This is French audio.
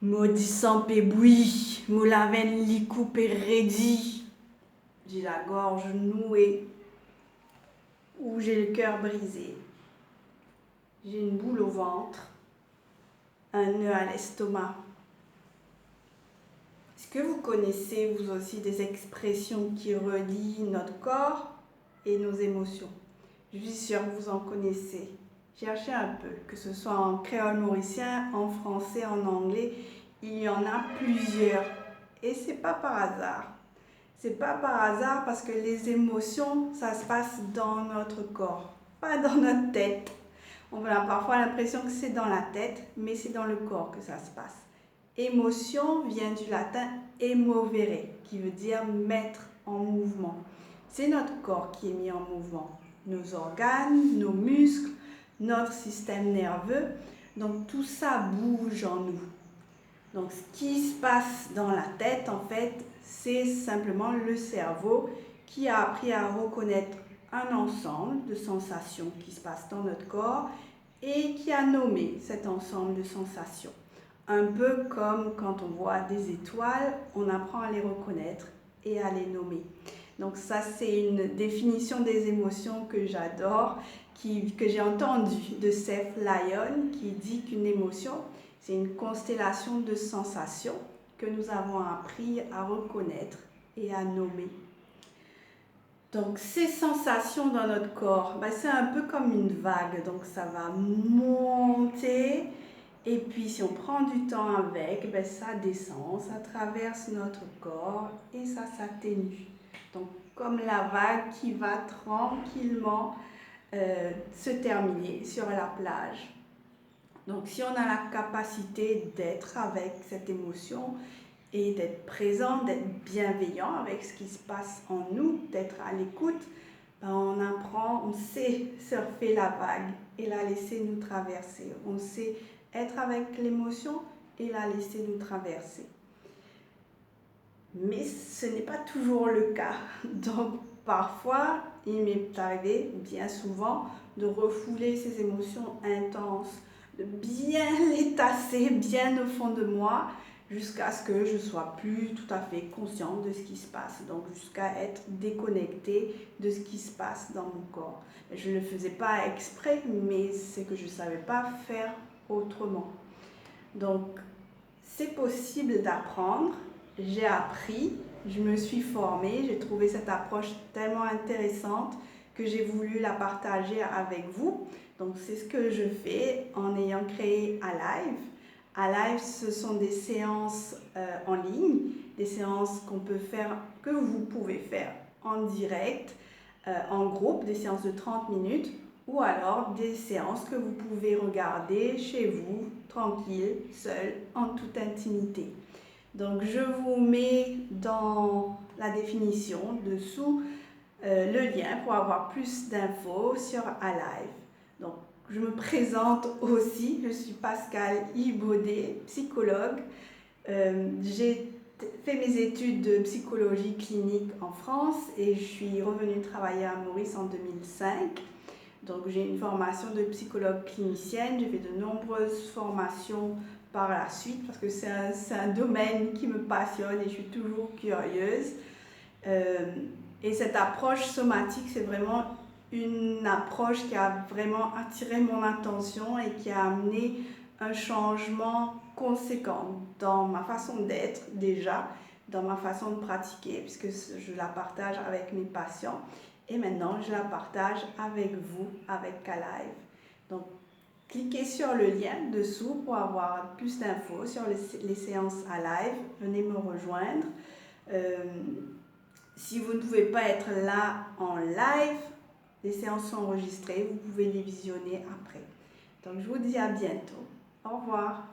Maudissant péboui, moulaven li coupé redi. J'ai la gorge nouée, ou j'ai le cœur brisé. J'ai une boule au ventre, un nœud à l'estomac. Est-ce que vous connaissez vous aussi des expressions qui relient notre corps et nos émotions? Je suis sûre que vous en connaissez. Cherchez un peu, que ce soit en créole mauricien, en français, en anglais, il y en a plusieurs. Et c'est pas par hasard. C'est pas par hasard parce que les émotions, ça se passe dans notre corps, pas dans notre tête. On a parfois l'impression que c'est dans la tête, mais c'est dans le corps que ça se passe. Émotion vient du latin emovere, qui veut dire mettre en mouvement. C'est notre corps qui est mis en mouvement. Nos organes, nos muscles, notre système nerveux. Donc tout ça bouge en nous. Donc ce qui se passe dans la tête, en fait, c'est simplement le cerveau qui a appris à reconnaître un ensemble de sensations qui se passent dans notre corps et qui a nommé cet ensemble de sensations. Un peu comme quand on voit des étoiles, on apprend à les reconnaître et à les nommer. Donc ça, c'est une définition des émotions que j'adore, que j'ai entendue de Seth Lyon, qui dit qu'une émotion, c'est une constellation de sensations que nous avons appris à reconnaître et à nommer. Donc ces sensations dans notre corps, c'est un peu comme une vague, donc ça va monter et puis si on prend du temps avec, ça descend, ça traverse notre corps et ça s'atténue. Donc comme la vague qui va tranquillement se terminer sur la plage. Donc si on a la capacité d'être avec cette émotion et d'être présent, d'être bienveillant avec ce qui se passe en nous, d'être à l'écoute, on apprend, on sait surfer la vague et la laisser nous traverser. On sait être avec l'émotion et la laisser nous traverser. Mais ce n'est pas toujours le cas. Donc parfois, il m'est arrivé, bien souvent, de refouler ces émotions intenses, de bien les tasser bien au fond de moi, jusqu'à ce que je ne sois plus tout à fait consciente de ce qui se passe, donc jusqu'à être déconnectée de ce qui se passe dans mon corps. Je ne le faisais pas exprès, mais c'est que je ne savais pas faire autrement. Donc, c'est possible d'apprendre, j'ai appris, je me suis formée, j'ai trouvé cette approche tellement intéressante que j'ai voulu la partager avec vous. Donc, c'est ce que je fais en ayant créé Alive. Alive, ce sont des séances en ligne, des séances que vous pouvez faire en direct, en groupe, des séances de 30 minutes, ou alors des séances que vous pouvez regarder chez vous, tranquille, seul, en toute intimité. Donc je vous mets dans la définition dessous le lien pour avoir plus d'infos sur Alive. Donc je me présente aussi, je suis Pascale Ibaudet, psychologue. J'ai fait mes études de psychologie clinique en France et je suis revenue travailler à Maurice en 2005. Donc j'ai une formation de psychologue clinicienne, j'ai fait de nombreuses formations par la suite parce que c'est un domaine qui me passionne et je suis toujours curieuse. Et cette approche somatique, c'est vraiment une approche qui a vraiment attiré mon attention et qui a amené un changement conséquent dans ma façon d'être déjà, dans ma façon de pratiquer, puisque je la partage avec mes patients. Et maintenant, je la partage avec vous, avec Alive. Donc, cliquez sur le lien dessous pour avoir plus d'infos sur les séances Alive. Venez me rejoindre. Si vous ne pouvez pas être là en live, les séances sont enregistrées. Vous pouvez les visionner après. Donc, je vous dis à bientôt. Au revoir.